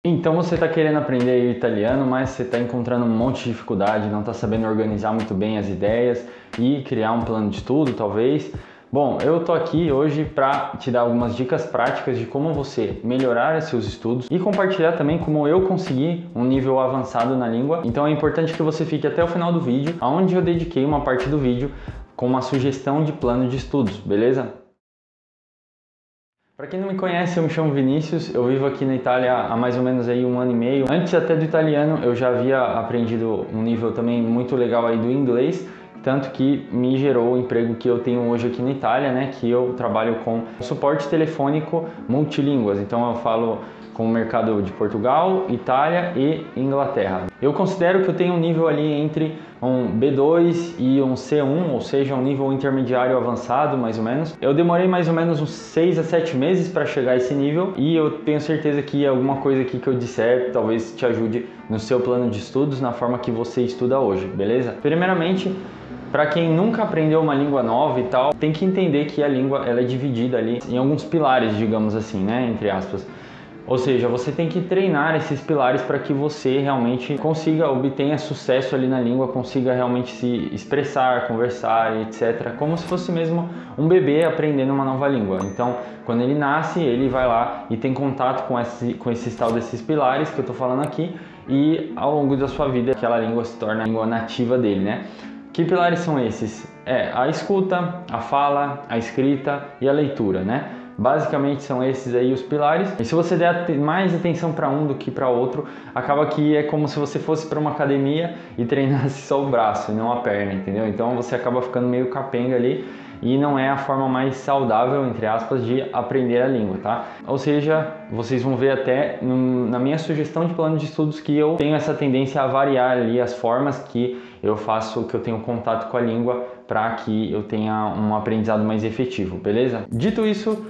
Então você está querendo aprender o italiano, mas você está encontrando um monte de dificuldade, não está sabendo organizar muito bem as ideias e criar um plano de estudo, talvez. Bom, eu tô aqui hoje para te dar algumas dicas práticas de como você melhorar seus estudos e compartilhar também como eu consegui um nível avançado na língua. Então é importante que você fique até o final do vídeo, onde eu dediquei uma parte do vídeo com uma sugestão de plano de estudos, beleza? Para quem não me conhece, eu me chamo Vinícius, eu vivo aqui na Itália há mais ou menos aí 1 ano e meio. Antes até do italiano, eu já havia aprendido um nível também muito legal aí do inglês, tanto que me gerou o emprego que eu tenho hoje aqui na Itália, né, que eu trabalho com suporte telefônico multilínguas. Então eu falo com o mercado de Portugal, Itália e Inglaterra. Eu considero que eu tenho um nível ali entre um B2 e um C1, ou seja, um nível intermediário avançado, mais ou menos. Eu demorei mais ou menos uns 6 a 7 meses para chegar a esse nível e eu tenho certeza que alguma coisa aqui que eu disser talvez te ajude no seu plano de estudos, na forma que você estuda hoje, beleza? Primeiramente, para quem nunca aprendeu uma língua nova e tal, tem que entender que a língua ela é dividida ali em alguns pilares, digamos assim, né, entre aspas. Ou seja, você tem que treinar esses pilares para que você realmente consiga, obtenha sucesso ali na língua, consiga realmente se expressar, conversar, etc. Como se fosse mesmo um bebê aprendendo uma nova língua. Então, quando ele nasce, ele vai lá e tem contato com esse tal desses pilares que eu estou falando aqui, e ao longo da sua vida aquela língua se torna a língua nativa dele, né? Que pilares são esses? A escuta, a fala, a escrita e a leitura, né? Basicamente são esses aí os pilares. E se você der mais atenção para um do que para outro, acaba que é como se você fosse para uma academia e treinasse só o braço e não a perna, entendeu? Então você acaba ficando meio capenga ali e não é a forma mais saudável, entre aspas, de aprender a língua, tá? Ou seja, vocês vão ver até na minha sugestão de plano de estudos que eu tenho essa tendência a variar ali as formas que eu faço, que eu tenho contato com a língua para que eu tenha um aprendizado mais efetivo, beleza? Dito isso,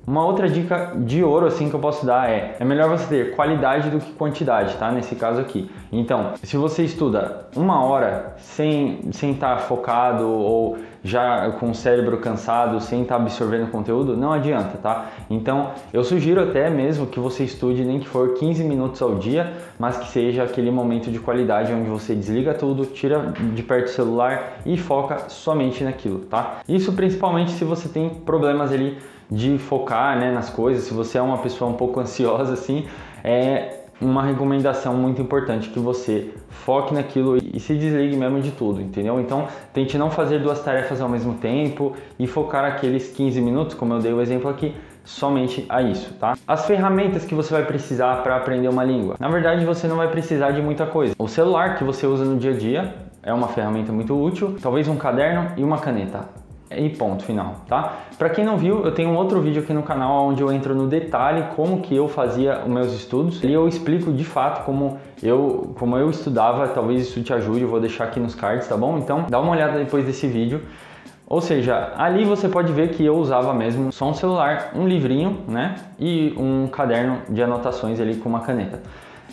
uma outra dica de ouro assim que eu posso dar é melhor você ter qualidade do que quantidade, tá? Nesse caso aqui. Então, se você estuda 1 hora sem estar focado ou já com o cérebro cansado, sem estar absorvendo conteúdo, não adianta, tá? Então, eu sugiro até mesmo que você estude nem que for 15 minutos ao dia, mas que seja aquele momento de qualidade onde você desliga tudo, tira de perto o celular e foca somente naquilo, tá? Isso principalmente se você tem problemas ali de focar, né, nas coisas. Se você é uma pessoa um pouco ansiosa assim, é uma recomendação muito importante que você foque naquilo e se desligue mesmo de tudo, entendeu? Então tente não fazer 2 tarefas ao mesmo tempo e focar aqueles 15 minutos, como eu dei o exemplo aqui, somente a isso, tá? As ferramentas que você vai precisar para aprender uma língua. Na verdade, você não vai precisar de muita coisa. O celular que você usa no dia a dia é uma ferramenta muito útil, talvez um caderno e uma caneta. E ponto final, tá? Para quem não viu, eu tenho um outro vídeo aqui no canal onde eu entro no detalhe como que eu fazia os meus estudos e eu explico de fato como eu estudava. Talvez isso te ajude, eu vou deixar aqui nos cards, tá bom? Então dá uma olhada depois desse vídeo. Ou seja, ali você pode ver que eu usava mesmo só um celular, um livrinho, né? E um caderno de anotações ali com uma caneta.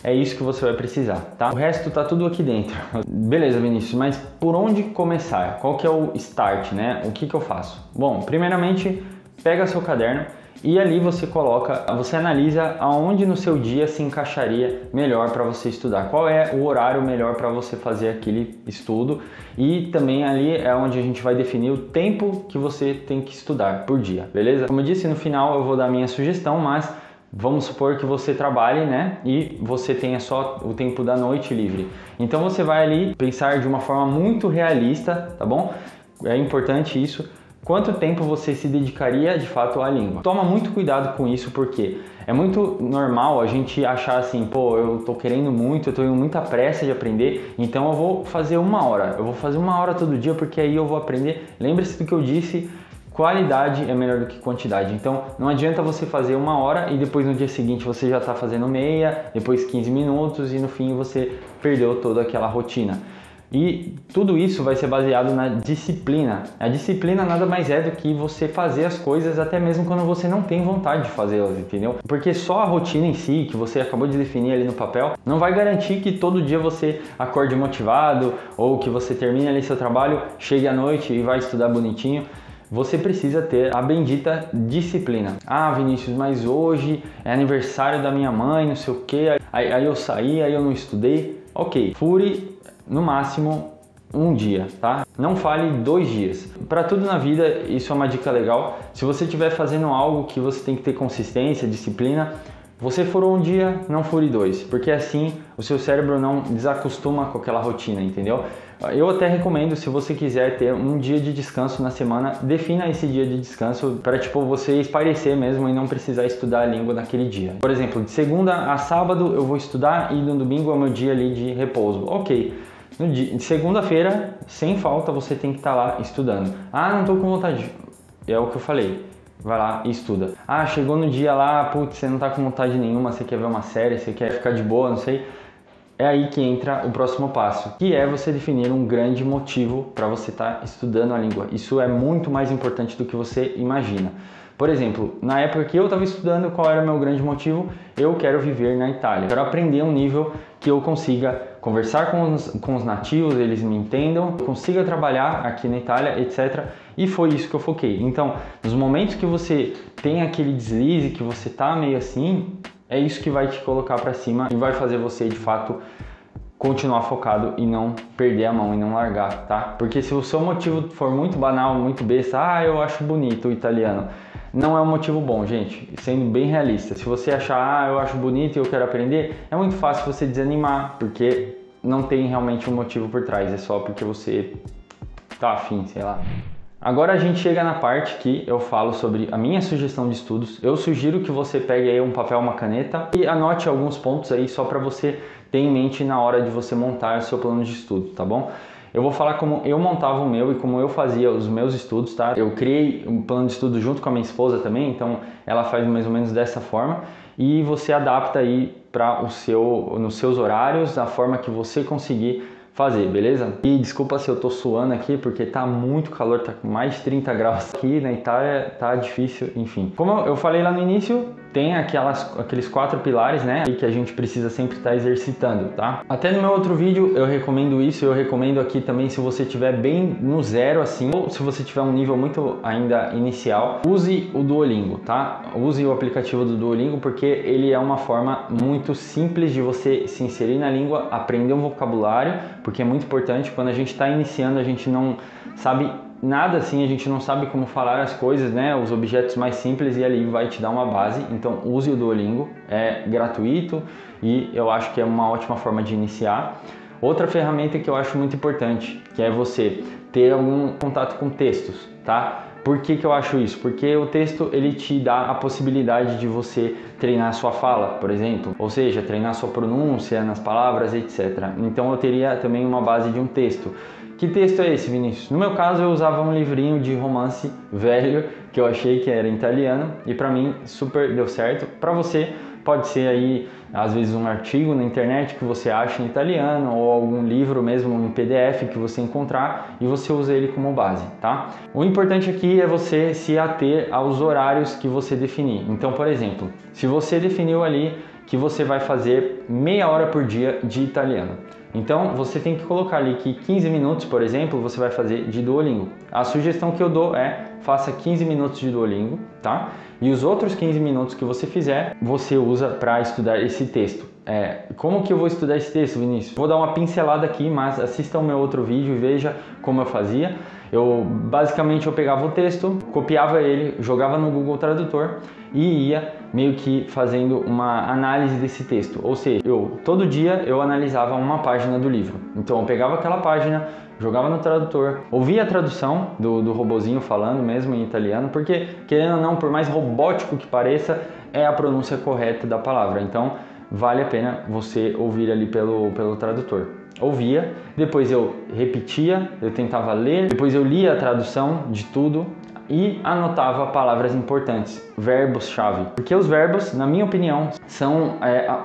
É isso que você vai precisar, tá? O resto tá tudo aqui dentro. Beleza, Vinícius, mas por onde começar? Qual que é o start, né? O que eu faço? Bom, primeiramente, pega seu caderno e ali você analisa aonde no seu dia se encaixaria melhor para você estudar. Qual é o horário melhor para você fazer aquele estudo, e também ali é onde a gente vai definir o tempo que você tem que estudar por dia, beleza? Como eu disse, no final eu vou dar a minha sugestão, mas vamos supor que você trabalhe, né, e você tenha só o tempo da noite livre. Então você vai ali pensar de uma forma muito realista, tá bom? É importante isso. Quanto tempo você se dedicaria de fato à língua? Toma muito cuidado com isso, porque é muito normal a gente achar assim, pô, eu tô querendo muito, eu tô em muita pressa de aprender, então eu vou fazer 1 hora. Eu vou fazer 1 hora todo dia porque aí eu vou aprender. Lembre-se do que eu disse. Qualidade é melhor do que quantidade. Então não adianta você fazer 1 hora e depois no dia seguinte você já está fazendo meia, depois 15 minutos e no fim você perdeu toda aquela rotina. E tudo isso vai ser baseado na disciplina. A disciplina nada mais é do que você fazer as coisas até mesmo quando você não tem vontade de fazê-las, entendeu? Porque só a rotina em si, que você acabou de definir ali no papel, não vai garantir que todo dia você acorde motivado ou que você termine ali seu trabalho, chegue à noite e vai estudar bonitinho. você precisa ter a bendita disciplina. Ah, Vinícius, mas hoje é aniversário da minha mãe, não sei o que, aí eu saí, aí eu não estudei. Ok, fure no máximo um dia, tá? Não fale 2 dias. Para tudo na vida, isso é uma dica legal. Se você estiver fazendo algo que você tem que ter consistência, disciplina, você furou um dia, não fure 2, porque assim o seu cérebro não desacostuma com aquela rotina, entendeu? Eu até recomendo, se você quiser ter um dia de descanso na semana, defina esse dia de descanso para tipo você espairecer mesmo e não precisar estudar a língua naquele dia. Por exemplo, de segunda a sábado eu vou estudar e no domingo é o meu dia ali de repouso. Ok. De segunda-feira, sem falta, você tem que estar lá estudando. Ah, não estou com vontade. É o que eu falei. Vai lá e estuda. Ah, chegou no dia lá, putz, você não tá com vontade nenhuma, você quer ver uma série, você quer ficar de boa, não sei. É aí que entra o próximo passo, que é você definir um grande motivo para você estar estudando a língua. Isso é muito mais importante do que você imagina. Por exemplo, na época que eu estava estudando, qual era o meu grande motivo? Eu quero viver na Itália, quero aprender um nível que eu consiga conversar com os nativos, eles me entendam, eu consiga trabalhar aqui na Itália, etc. E foi isso que eu foquei. Então, nos momentos que você tem aquele deslize, que você tá meio assim, é isso que vai te colocar para cima e vai fazer você, de fato, continuar focado e não perder a mão e não largar, tá? Porque se o seu motivo for muito banal, muito besta, eu acho bonito o italiano, não é um motivo bom, gente, sendo bem realista. Se você achar, eu acho bonito e eu quero aprender, é muito fácil você desanimar, porque não tem realmente um motivo por trás, é só porque você tá afim, sei lá. Agora a gente chega na parte que eu falo sobre a minha sugestão de estudos. Eu sugiro que você pegue aí um papel, uma caneta e anote alguns pontos aí só para você ter em mente na hora de você montar o seu plano de estudo, tá bom? Eu vou falar como eu montava o meu e como eu fazia os meus estudos, tá? Eu criei um plano de estudo junto com a minha esposa também, então ela faz mais ou menos dessa forma e você adapta aí para nos seus horários, a forma que você conseguir fazer, beleza? E desculpa se eu tô suando aqui, porque tá muito calor, tá com mais de 30 graus aqui na Itália, tá difícil, enfim. Como eu falei lá no início, tem aqueles 4 pilares, né, que a gente precisa sempre estar exercitando, tá? Até no meu outro vídeo eu recomendo isso, eu recomendo aqui também se você estiver bem no zero assim, ou se você tiver um nível muito ainda inicial, use o Duolingo, tá? Use o aplicativo do Duolingo porque ele é uma forma muito simples de você se inserir na língua, aprender um vocabulário, porque é muito importante. Quando a gente está iniciando, a gente não sabe nada assim, a gente não sabe como falar as coisas, né? Os objetos mais simples, e ali vai te dar uma base. Então use o Duolingo, é gratuito e eu acho que é uma ótima forma de iniciar. Outra ferramenta que eu acho muito importante, que é você ter algum contato com textos, tá? Por que eu acho isso? Porque o texto ele te dá a possibilidade de você treinar a sua fala, por exemplo, ou seja, treinar a sua pronúncia nas palavras, etc. Então eu teria também uma base de um texto. Que texto é esse, Vinícius? No meu caso eu usava um livrinho de romance velho que eu achei que era em italiano e para mim super deu certo. Para você pode ser aí às vezes um artigo na internet que você acha em italiano ou algum livro mesmo em PDF que você encontrar e você usa ele como base, tá? O importante aqui é você se ater aos horários que você definir. Então, por exemplo, se você definiu ali que você vai fazer meia hora por dia de italiano, então você tem que colocar ali que 15 minutos, por exemplo, você vai fazer de Duolingo. A sugestão que eu dou é faça 15 minutos de Duolingo, tá? E os outros 15 minutos que você fizer, você usa para estudar esse texto. Como que eu vou estudar esse texto, Vinícius? Vou dar uma pincelada aqui, mas assista o meu outro vídeo e veja como eu fazia. Basicamente eu pegava o texto, copiava ele, jogava no Google Tradutor e ia meio que fazendo uma análise desse texto. Ou seja, todo dia eu analisava uma página do livro. Então eu pegava aquela página, jogava no tradutor, ouvia a tradução do robozinho falando mesmo em italiano, porque querendo ou não, por mais robótico que pareça, é a pronúncia correta da palavra. Então vale a pena você ouvir ali pelo tradutor. Ouvia, depois eu repetia, eu tentava ler, depois eu lia a tradução de tudo e anotava palavras importantes, verbos-chave. Porque os verbos, na minha opinião, são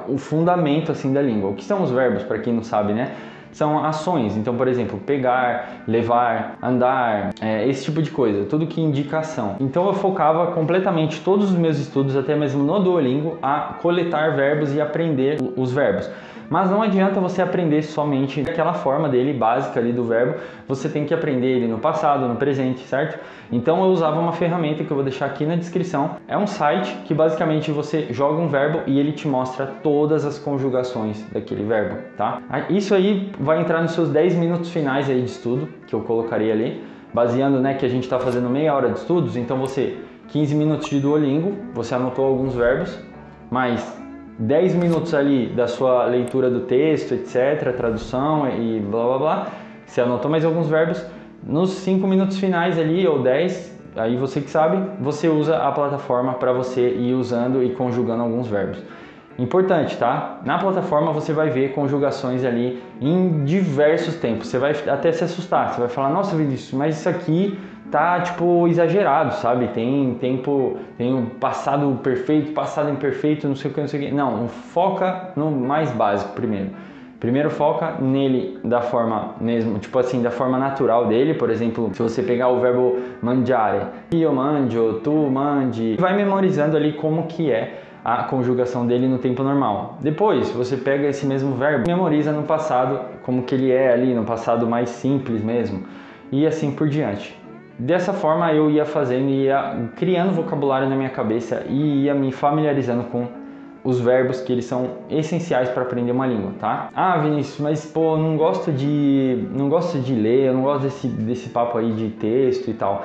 o fundamento assim da língua. O que são os verbos, para quem não sabe, né? são ações. Então, por exemplo, pegar, levar, andar, esse tipo de coisa, tudo que indica ação. Então eu focava completamente todos os meus estudos, até mesmo no Duolingo, a coletar verbos e aprender os verbos. Mas não adianta você aprender somente aquela forma dele, básica ali do verbo, você tem que aprender ele no passado, no presente, certo? Então eu usava uma ferramenta que eu vou deixar aqui na descrição. É um site que basicamente você joga um verbo e ele te mostra todas as conjugações daquele verbo, tá? Isso aí vai entrar nos seus 10 minutos finais aí de estudo, que eu colocaria ali, baseando, né, que a gente está fazendo meia hora de estudos, então você, 15 minutos de Duolingo, você anotou alguns verbos, mais 10 minutos ali da sua leitura do texto, etc, tradução e blá blá blá, você anotou mais alguns verbos, nos 5 minutos finais ali, ou 10, aí você que sabe, você usa a plataforma para você ir usando e conjugando alguns verbos. Importante, tá? Na plataforma você vai ver conjugações ali em diversos tempos, você vai até se assustar, você vai falar, nossa Vinícius, mas isso aqui tá tipo exagerado, sabe? Tem tempo, tem o passado perfeito, passado imperfeito, não sei o que, não sei o que. Não, foca no mais básico primeiro. Primeiro foca nele da forma mesmo, tipo assim, da forma natural dele. Por exemplo, se você pegar o verbo mangiare, io mangio, tu mangi, vai memorizando ali como que é a conjugação dele no tempo normal. Depois, você pega esse mesmo verbo, memoriza no passado, como que ele é ali, no passado mais simples mesmo, e assim por diante. Dessa forma eu ia fazendo, ia criando vocabulário na minha cabeça e ia me familiarizando com os verbos que eles são essenciais para aprender uma língua, tá? Ah, Vinícius, mas pô, não gosto de ler, eu não gosto desse papo aí de texto e tal.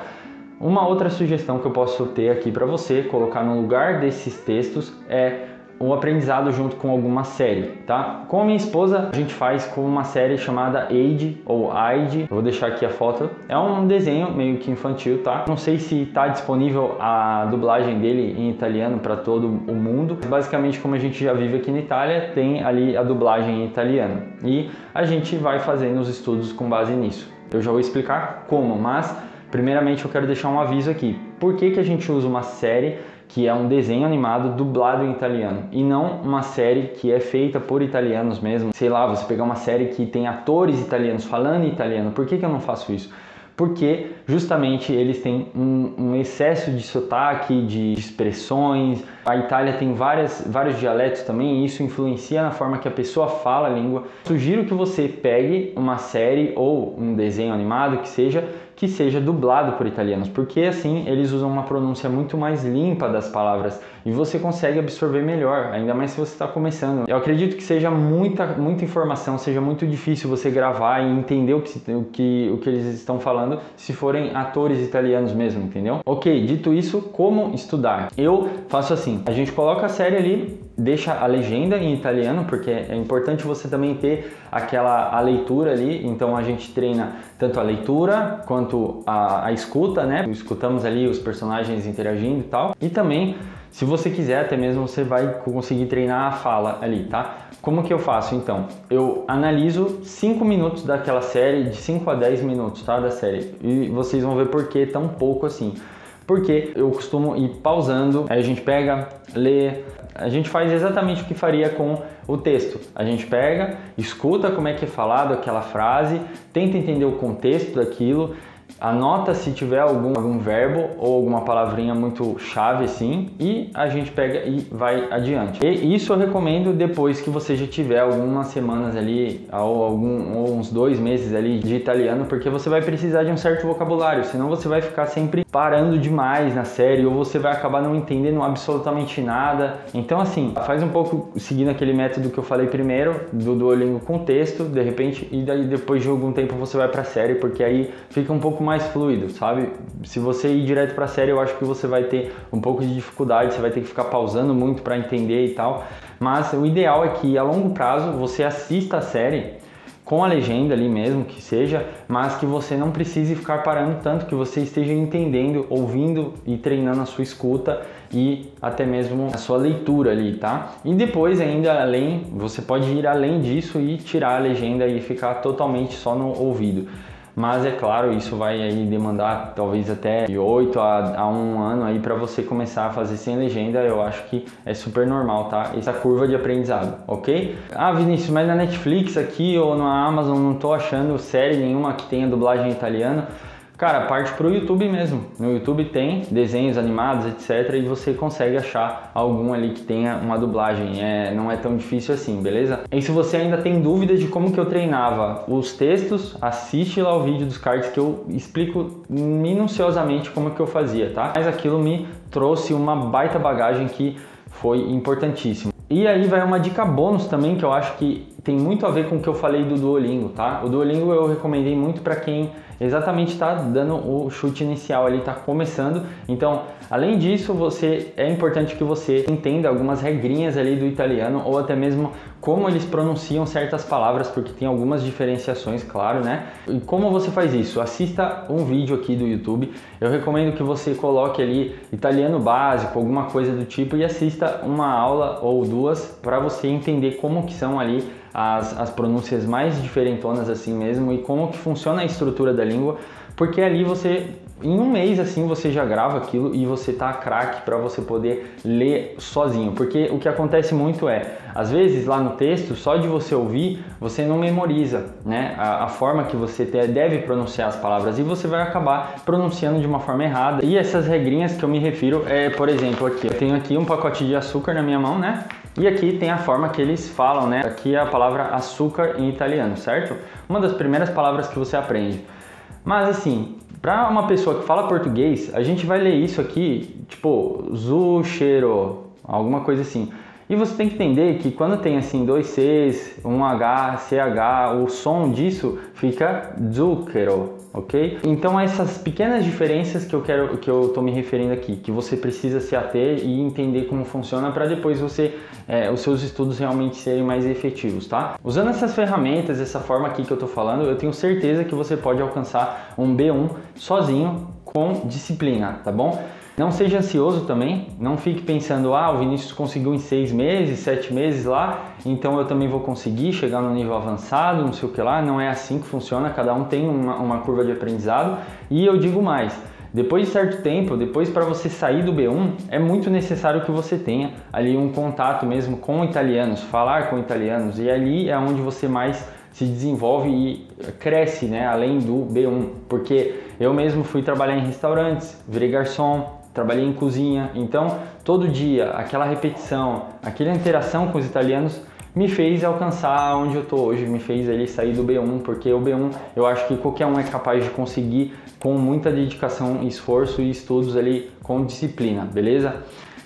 Uma outra sugestão que eu posso ter aqui para você, colocar no lugar desses textos, é o aprendizado junto com alguma série, tá? Com a minha esposa, a gente faz com uma série chamada Aide ou Aide. Eu vou deixar aqui a foto. É um desenho meio que infantil, tá? Não sei se está disponível a dublagem dele em italiano para todo o mundo. Basicamente, como a gente já vive aqui na Itália, tem ali a dublagem em italiano. E a gente vai fazendo os estudos com base nisso. Eu já vou explicar como, mas primeiramente eu quero deixar um aviso aqui. Por que a gente usa uma série que é um desenho animado dublado em italiano e não uma série que é feita por italianos mesmo? Sei lá, você pegar uma série que tem atores italianos falando em italiano. Por que eu não faço isso? Porque justamente eles têm um excesso de sotaque, de expressões. A Itália tem vários dialetos também e isso influencia na forma que a pessoa fala a língua. Sugiro que você pegue uma série ou um desenho animado que seja dublado por italianos, porque assim eles usam uma pronúncia muito mais limpa das palavras e você consegue absorver melhor, ainda mais se você está começando. Eu acredito que seja muita informação, seja muito difícil você gravar e entender o que eles estão falando se forem atores italianos mesmo, entendeu? Ok, dito isso, como estudar? Eu faço assim, a gente coloca a série ali, deixa a legenda em italiano, porque é importante você também ter a leitura ali, então a gente treina tanto a leitura quanto a escuta, né? Escutamos ali os personagens interagindo e tal. E também, se você quiser, até mesmo você vai conseguir treinar a fala ali, tá? Como que eu faço então? Eu analiso 5 minutos daquela série, de 5 a 10 minutos, tá? Da série. E vocês vão ver por que tão pouco assim. Porque eu costumo ir pausando, aí a gente pega, lê, a gente faz exatamente o que faria com o texto. A gente pega, escuta como é que é falado aquela frase, tenta entender o contexto daquilo, anota se tiver algum verbo ou alguma palavrinha muito chave assim e a gente pega e vai adiante. E isso eu recomendo depois que você já tiver algumas semanas ali ou uns 2 meses ali de italiano, porque você vai precisar de um certo vocabulário, senão você vai ficar sempre parando demais na série ou você vai acabar não entendendo absolutamente nada. Então assim, faz um pouco seguindo aquele método que eu falei primeiro, do Duolingo com texto, de repente, e daí depois de algum tempo você vai pra série, porque aí fica um pouco mais fluido, sabe? Se você ir direto pra série, eu acho que você vai ter um pouco de dificuldade, você vai ter que ficar pausando muito para entender e tal, mas o ideal é que a longo prazo você assista a série com a legenda ali mesmo, que seja, mas que você não precise ficar parando tanto, que você esteja entendendo, ouvindo e treinando a sua escuta e até mesmo a sua leitura ali, tá? E depois ainda você pode ir além disso e tirar a legenda e ficar totalmente só no ouvido. mas é claro, isso vai aí demandar talvez até de 8 a 1 ano aí para você começar a fazer sem legenda. Eu acho que é super normal, tá? Essa curva de aprendizado, ok? Ah, Vinícius, mas na Netflix aqui ou na Amazon não tô achando série nenhuma que tenha dublagem em italiano. Cara, parte pro YouTube mesmo. No YouTube tem desenhos animados, etc. E você consegue achar algum ali que tenha uma dublagem. Não é tão difícil assim, beleza? E se você ainda tem dúvidas de como que eu treinava os textos, assiste lá o vídeo dos cards que eu explico minuciosamente como que eu fazia, tá? Mas aquilo me trouxe uma baita bagagem que foi importantíssimo. E aí vai uma dica bônus também que eu acho que tem muito a ver com o que eu falei do Duolingo, tá? O Duolingo eu recomendei muito para quem exatamente está dando o chute inicial ali, está começando. Então, além disso, é importante que você entenda algumas regrinhas ali do italiano ou até mesmo como eles pronunciam certas palavras, porque tem algumas diferenciações, claro, né? E como você faz isso? Assista um vídeo aqui do YouTube. Eu recomendo que você coloque ali italiano básico, alguma coisa do tipo, e assista uma aula ou duas para você entender como que são ali as pronúncias mais diferentonas assim mesmo e como que funciona a estrutura da língua, porque ali você, em um mês assim, você já grava aquilo e você tá craque para você poder ler sozinho, porque o que acontece muito às vezes lá no texto, só de você ouvir, você não memoriza, né, a forma que você deve pronunciar as palavras e você vai acabar pronunciando de uma forma errada. E essas regrinhas que eu me refiro por exemplo, aqui, eu tenho aqui um pacote de açúcar na minha mão, né? E aqui tem a forma que eles falam, né? Aqui é a palavra açúcar em italiano, certo? Uma das primeiras palavras que você aprende. Mas assim, para uma pessoa que fala português, a gente vai ler isso aqui, tipo, zucchero, alguma coisa assim. E você tem que entender que quando tem assim dois Cs, um H, CH, o som disso fica zucchero, ok? Então essas pequenas diferenças que eu tô me referindo aqui, que você precisa se ater e entender como funciona para depois os seus estudos realmente serem mais efetivos, tá? Usando essas ferramentas, essa forma aqui que eu tô falando, eu tenho certeza que você pode alcançar um B1 sozinho com disciplina, tá bom? Não seja ansioso também, não fique pensando, o Vinícius conseguiu em 6 meses, 7 meses lá, então eu também vou conseguir chegar no nível avançado, não sei o que lá. Não é assim que funciona, cada um tem uma curva de aprendizado. E eu digo mais, depois de certo tempo, depois para você sair do B1, é muito necessário que você tenha ali um contato mesmo com italianos, falar com italianos, e ali é onde você mais se desenvolve e cresce, né, além do B1, porque eu mesmo fui trabalhar em restaurantes, virei garçom, trabalhei em cozinha, então todo dia aquela repetição, aquela interação com os italianos me fez alcançar onde eu tô hoje, me fez ali sair do B1, porque o B1 eu acho que qualquer um é capaz de conseguir com muita dedicação, esforço e estudos ali com disciplina, beleza?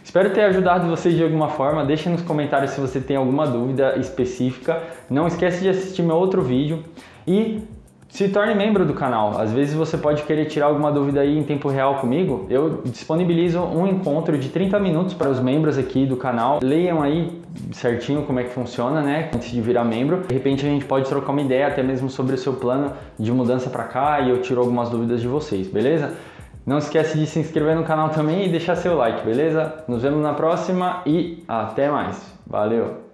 Espero ter ajudado vocês de alguma forma. Deixe nos comentários se você tem alguma dúvida específica. Não esquece de assistir meu outro vídeo e se torne membro do canal. Às vezes você pode querer tirar alguma dúvida aí em tempo real comigo. Eu disponibilizo um encontro de 30 minutos para os membros aqui do canal. Leiam aí certinho como é que funciona, né, antes de virar membro. De repente a gente pode trocar uma ideia até mesmo sobre o seu plano de mudança para cá e eu tiro algumas dúvidas de vocês, beleza? Não esquece de se inscrever no canal também e deixar seu like, beleza? Nos vemos na próxima e até mais. Valeu!